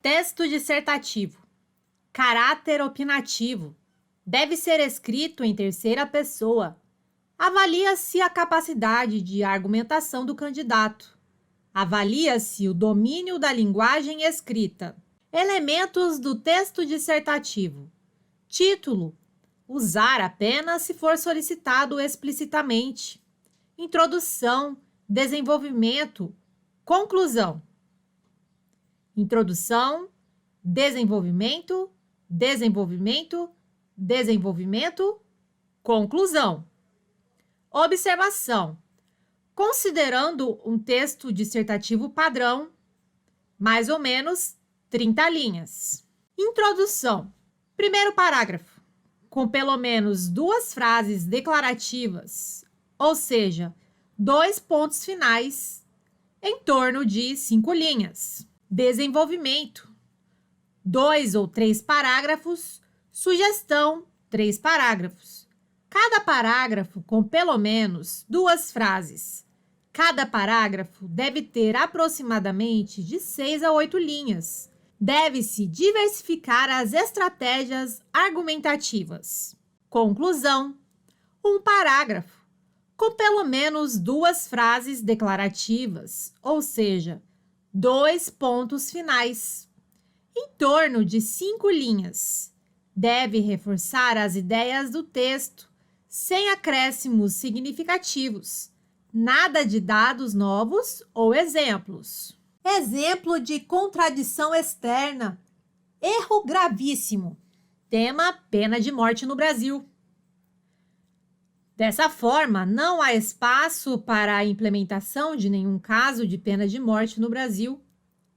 Texto dissertativo. Caráter opinativo. Deve ser escrito em terceira pessoa. Avalia-se a capacidade de argumentação do candidato. Avalia-se o domínio da linguagem escrita. Elementos do texto dissertativo. Título: usar apenas se for solicitado explicitamente. Introdução, desenvolvimento, conclusão. Introdução, desenvolvimento, desenvolvimento, desenvolvimento, conclusão. Observação: considerando um texto dissertativo padrão, mais ou menos 30 linhas. Introdução: primeiro parágrafo, com pelo menos 2 frases declarativas, ou seja, 2 pontos finais, em torno de 5 linhas. Desenvolvimento: 2 ou 3 parágrafos, sugestão, 3 parágrafos. Cada parágrafo com pelo menos 2 frases. Cada parágrafo deve ter aproximadamente de 6 a 8 linhas. Deve-se diversificar as estratégias argumentativas. Conclusão: um parágrafo, com pelo menos 2 frases declarativas, ou seja, 2 pontos finais, em torno de 5 linhas. Deve reforçar as ideias do texto, sem acréscimos significativos. Nada de dados novos ou exemplos. Exemplo de contradição externa. Erro gravíssimo. Tema: pena de morte no Brasil. Dessa forma, não há espaço para a implementação de nenhum caso de pena de morte no Brasil,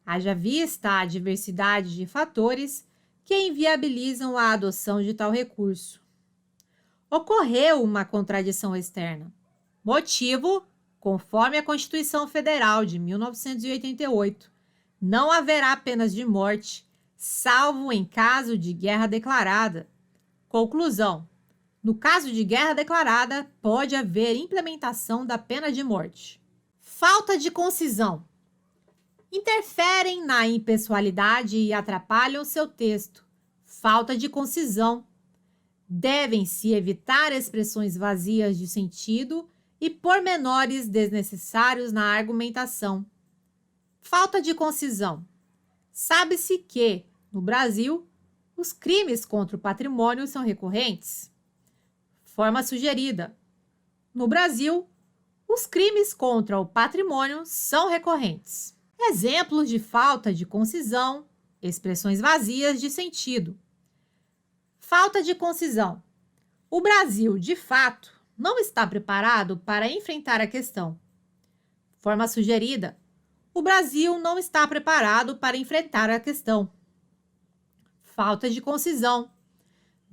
haja vista a diversidade de fatores que inviabilizam a adoção de tal recurso. Ocorreu uma contradição externa. Motivo: conforme a Constituição Federal de 1988, não haverá penas de morte, salvo em caso de guerra declarada. Conclusão: no caso de guerra declarada, pode haver implementação da pena de morte. Falta de concisão. Interferem na impessoalidade e atrapalham seu texto. Falta de concisão. Devem-se evitar expressões vazias de sentido e pormenores desnecessários na argumentação. Falta de concisão. Sabe-se que, no Brasil, os crimes contra o patrimônio são recorrentes. Forma sugerida: no Brasil, os crimes contra o patrimônio são recorrentes. Exemplos de falta de concisão, expressões vazias de sentido. Falta de concisão. O Brasil, de fato, não está preparado para enfrentar a questão. Forma sugerida: o Brasil não está preparado para enfrentar a questão. Falta de concisão.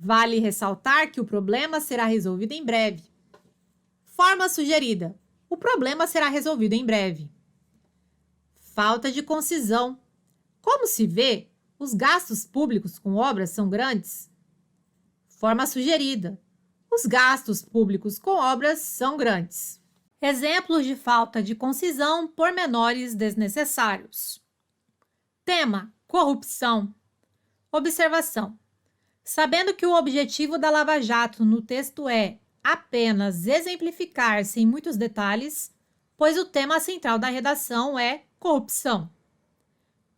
Vale ressaltar que o problema será resolvido em breve. Forma sugerida: o problema será resolvido em breve. Falta de concisão. Como se vê, os gastos públicos com obras são grandes. Forma sugerida: os gastos públicos com obras são grandes. Exemplos de falta de concisão, pormenores desnecessários. Tema: corrupção. Observação: sabendo que o objetivo da Lava Jato no texto é apenas exemplificar sem muitos detalhes, pois o tema central da redação é corrupção.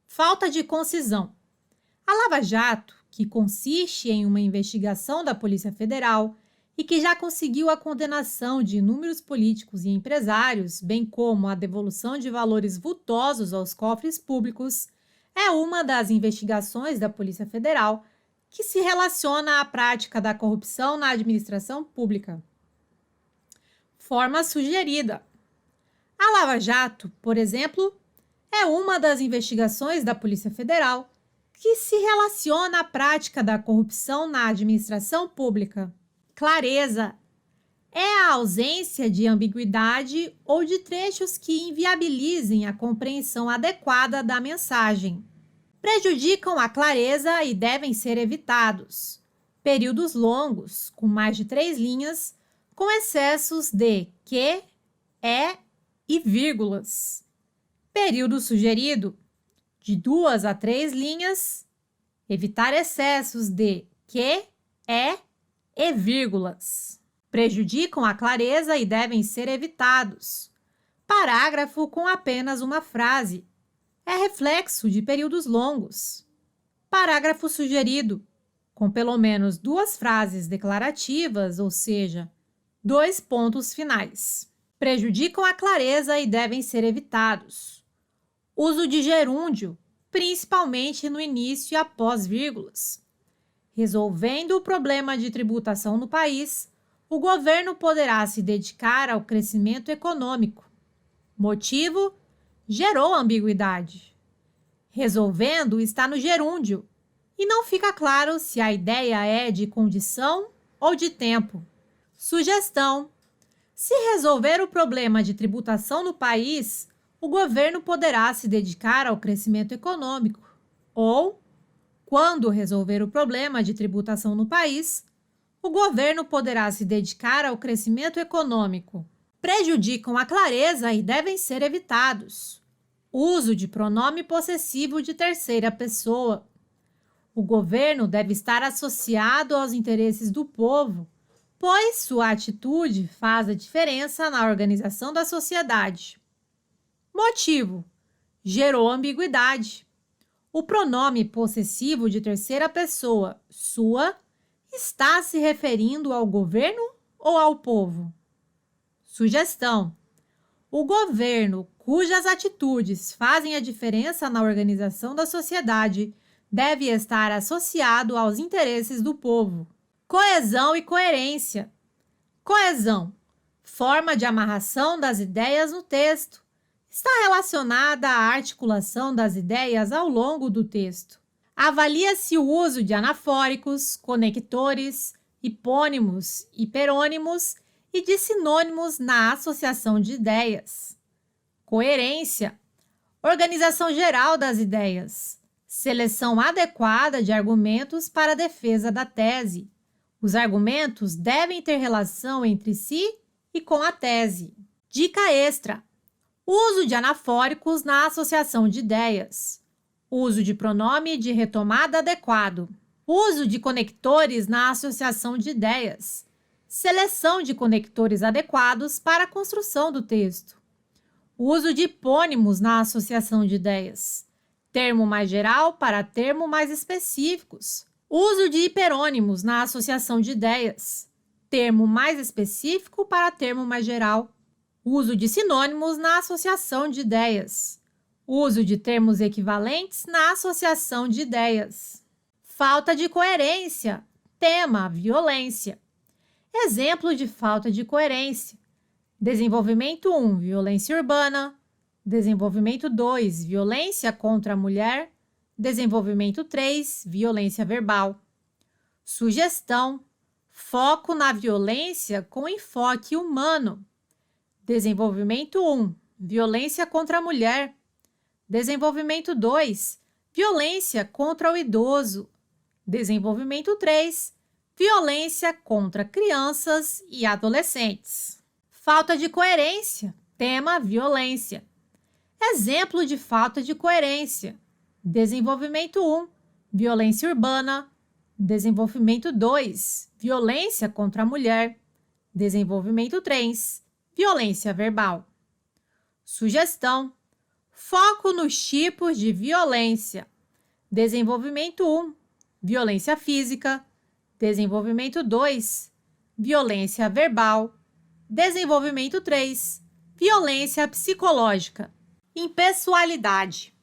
Falta de concisão. A Lava Jato, que consiste em uma investigação da Polícia Federal e que já conseguiu a condenação de inúmeros políticos e empresários, bem como a devolução de valores vultosos aos cofres públicos, é uma das investigações da Polícia Federal que se relaciona à prática da corrupção na administração pública. Forma sugerida. A Lava Jato, por exemplo, é uma das investigações da Polícia Federal que se relaciona à prática da corrupção na administração pública. Clareza. É a ausência de ambiguidade ou de trechos que inviabilizem a compreensão adequada da mensagem. Prejudicam a clareza e devem ser evitados. Períodos longos, com mais de 3 linhas, com excessos de que, é e vírgulas. Período sugerido: de 2 a 3 linhas, evitar excessos de que, é e vírgulas. Prejudicam a clareza e devem ser evitados. Parágrafo com apenas uma frase. É reflexo de períodos longos. Parágrafo sugerido, com pelo menos 2 frases declarativas, ou seja, 2 pontos finais. Prejudicam a clareza e devem ser evitados. Uso de gerúndio, principalmente no início e após vírgulas. Resolvendo o problema de tributação no país, o governo poderá se dedicar ao crescimento econômico. Motivo: gerou ambiguidade. Resolvendo está no gerúndio, e não fica claro se a ideia é de condição ou de tempo. Sugestão: se resolver o problema de tributação no país, o governo poderá se dedicar ao crescimento econômico. Ou, quando resolver o problema de tributação no país, o governo poderá se dedicar ao crescimento econômico. Prejudicam a clareza e devem ser evitados. Uso de pronome possessivo de terceira pessoa. O governo deve estar associado aos interesses do povo, pois sua atitude faz a diferença na organização da sociedade. Motivo: gerou ambiguidade. O pronome possessivo de terceira pessoa, sua, está se referindo ao governo ou ao povo? Sugestão: o governo cujas atitudes fazem a diferença na organização da sociedade deve estar associado aos interesses do povo. Coesão e coerência. Coesão: forma de amarração das ideias no texto. Está relacionada à articulação das ideias ao longo do texto. Avalia-se o uso de anafóricos, conectores, hipônimos, hiperônimos e de sinônimos na associação de ideias. Coerência: organização geral das ideias. Seleção adequada de argumentos para a defesa da tese. Os argumentos devem ter relação entre si e com a tese. Dica extra: uso de anafóricos na associação de ideias. Uso de pronome de retomada adequado. Uso de conectores na associação de ideias. Seleção de conectores adequados para a construção do texto. Uso de hipônimos na associação de ideias. Termo mais geral para termo mais específicos. Uso de hiperônimos na associação de ideias. Termo mais específico para termo mais geral. Uso de sinônimos na associação de ideias. Uso de termos equivalentes na associação de ideias. Falta de coerência. Tema: violência. Exemplo de falta de coerência: desenvolvimento 1, violência urbana. Desenvolvimento 2, violência contra a mulher. Desenvolvimento 3, violência verbal. Sugestão: foco na violência com enfoque humano. Desenvolvimento 1, violência contra a mulher. Desenvolvimento 2, violência contra o idoso. Desenvolvimento 3, violência contra crianças e adolescentes. Falta de coerência. Tema: violência. Exemplo de falta de coerência: desenvolvimento 1, violência urbana. Desenvolvimento 2, violência contra a mulher. Desenvolvimento 3, violência verbal. Sugestão: foco nos tipos de violência. Desenvolvimento 1, violência física. Desenvolvimento 2, violência verbal. Desenvolvimento 3, violência psicológica. Impessoalidade.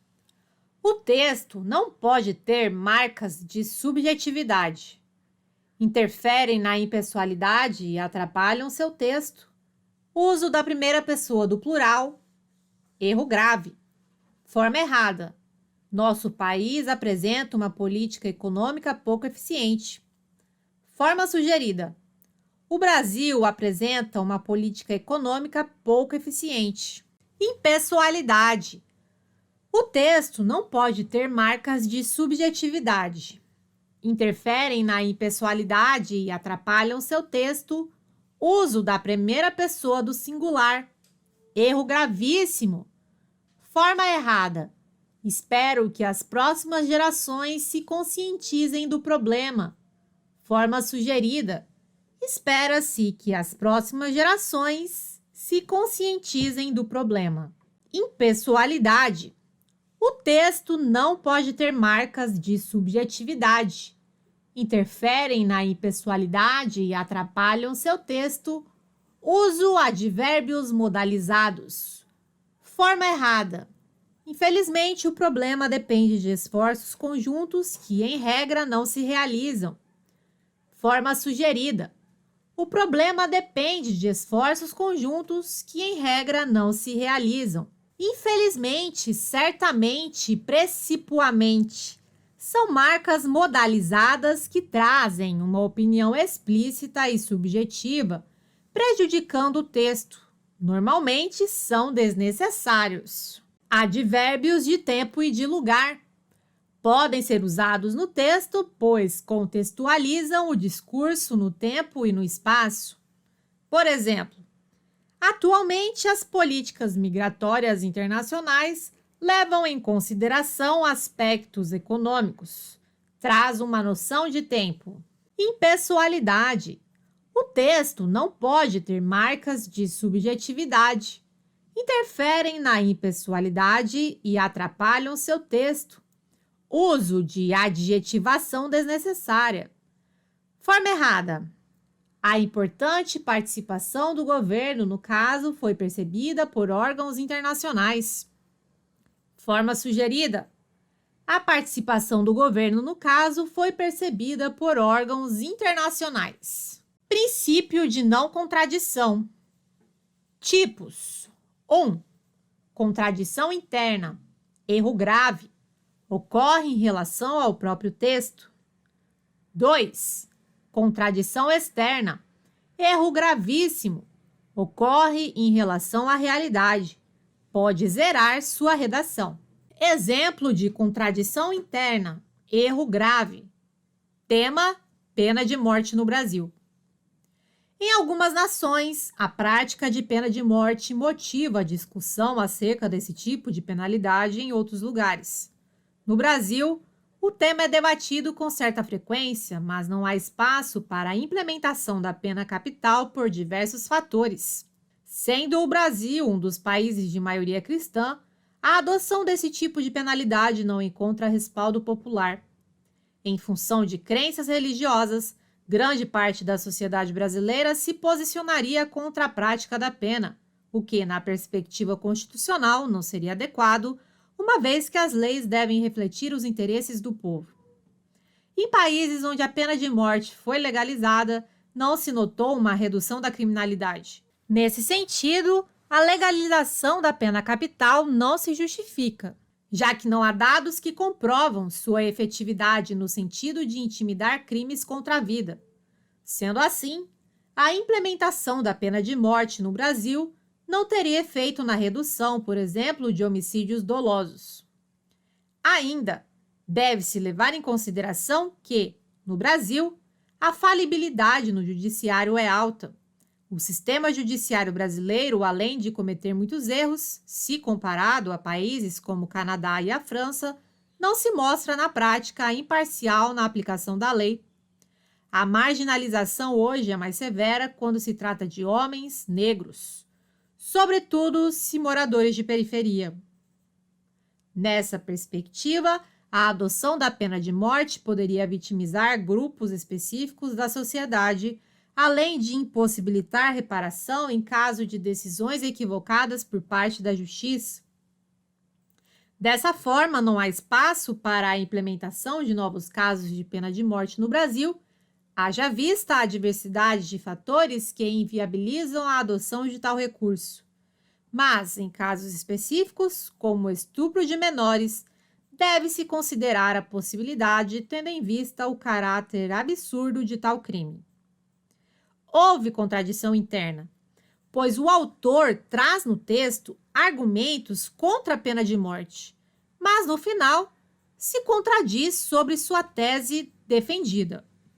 O texto não pode ter marcas de subjetividade. Interferem na impessoalidade e atrapalham seu texto. Uso da primeira pessoa do plural. Erro grave. Forma errada: nosso país apresenta uma política econômica pouco eficiente. Forma sugerida: o Brasil apresenta uma política econômica pouco eficiente. Impessoalidade. O texto não pode ter marcas de subjetividade. Interferem na impessoalidade e atrapalham seu texto. Uso da primeira pessoa do singular. Erro gravíssimo. Forma errada: Espero que as próximas gerações se conscientizem do problema. Forma sugerida. Espera-se que as próximas gerações se conscientizem do problema. Impessoalidade. O texto não pode ter marcas de subjetividade. Interferem na impessoalidade e atrapalham seu texto. Uso advérbios modalizados. Forma errada. Infelizmente, o problema depende de esforços conjuntos que, em regra, não se realizam. Forma sugerida. O problema depende de esforços conjuntos que, em regra, não se realizam. Infelizmente, certamente, precipuamente, são marcas modalizadas que trazem uma opinião explícita e subjetiva, prejudicando o texto. Normalmente, são desnecessários. Advérbios de tempo e de lugar. Podem ser usados no texto, pois contextualizam o discurso no tempo e no espaço. Por exemplo, atualmente as políticas migratórias internacionais levam em consideração aspectos econômicos. Traz uma noção de tempo. Impessoalidade. O texto não pode ter marcas de subjetividade. Interferem na impessoalidade e atrapalham seu texto. Uso de adjetivação desnecessária. Forma errada. A importante participação do governo, no caso, foi percebida por órgãos internacionais. Forma sugerida. A participação do governo, no caso, foi percebida por órgãos internacionais. Princípio de não contradição. Tipos. 1. Contradição interna. Erro grave. Ocorre em relação ao próprio texto. 2. Contradição externa. Erro gravíssimo. Ocorre em relação à realidade. Pode zerar sua redação. Exemplo de contradição interna. Erro grave. Tema: pena de morte no Brasil. Em algumas nações, a prática de pena de morte motiva a discussão acerca desse tipo de penalidade em outros lugares. No Brasil, o tema é debatido com certa frequência, mas não há espaço para a implementação da pena capital por diversos fatores. Sendo o Brasil um dos países de maioria cristã, a adoção desse tipo de penalidade não encontra respaldo popular. Em função de crenças religiosas, grande parte da sociedade brasileira se posicionaria contra a prática da pena, o que, na perspectiva constitucional, não seria adequado, uma vez que as leis devem refletir os interesses do povo. Em países onde a pena de morte foi legalizada, não se notou uma redução da criminalidade. Nesse sentido, a legalização da pena capital não se justifica, já que não há dados que comprovam sua efetividade no sentido de intimidar crimes contra a vida. Sendo assim, a implementação da pena de morte no Brasil não teria efeito na redução, por exemplo, de homicídios dolosos. Ainda, deve-se levar em consideração que, no Brasil, a falibilidade no judiciário é alta. O sistema judiciário brasileiro, além de cometer muitos erros, se comparado a países como o Canadá e a França, não se mostra na prática imparcial na aplicação da lei. A marginalização hoje é mais severa quando se trata de homens negros, sobretudo se moradores de periferia. Nessa perspectiva, a adoção da pena de morte poderia vitimizar grupos específicos da sociedade, além de impossibilitar reparação em caso de decisões equivocadas por parte da justiça. Dessa forma, não há espaço para a implementação de novos casos de pena de morte no Brasil, haja vista a diversidade de fatores que inviabilizam a adoção de tal recurso. Mas, em casos específicos, como estupro de menores, deve-se considerar a possibilidade, tendo em vista o caráter absurdo de tal crime. Houve contradição interna, pois o autor traz no texto argumentos contra a pena de morte, mas no final se contradiz sobre sua tese defendida.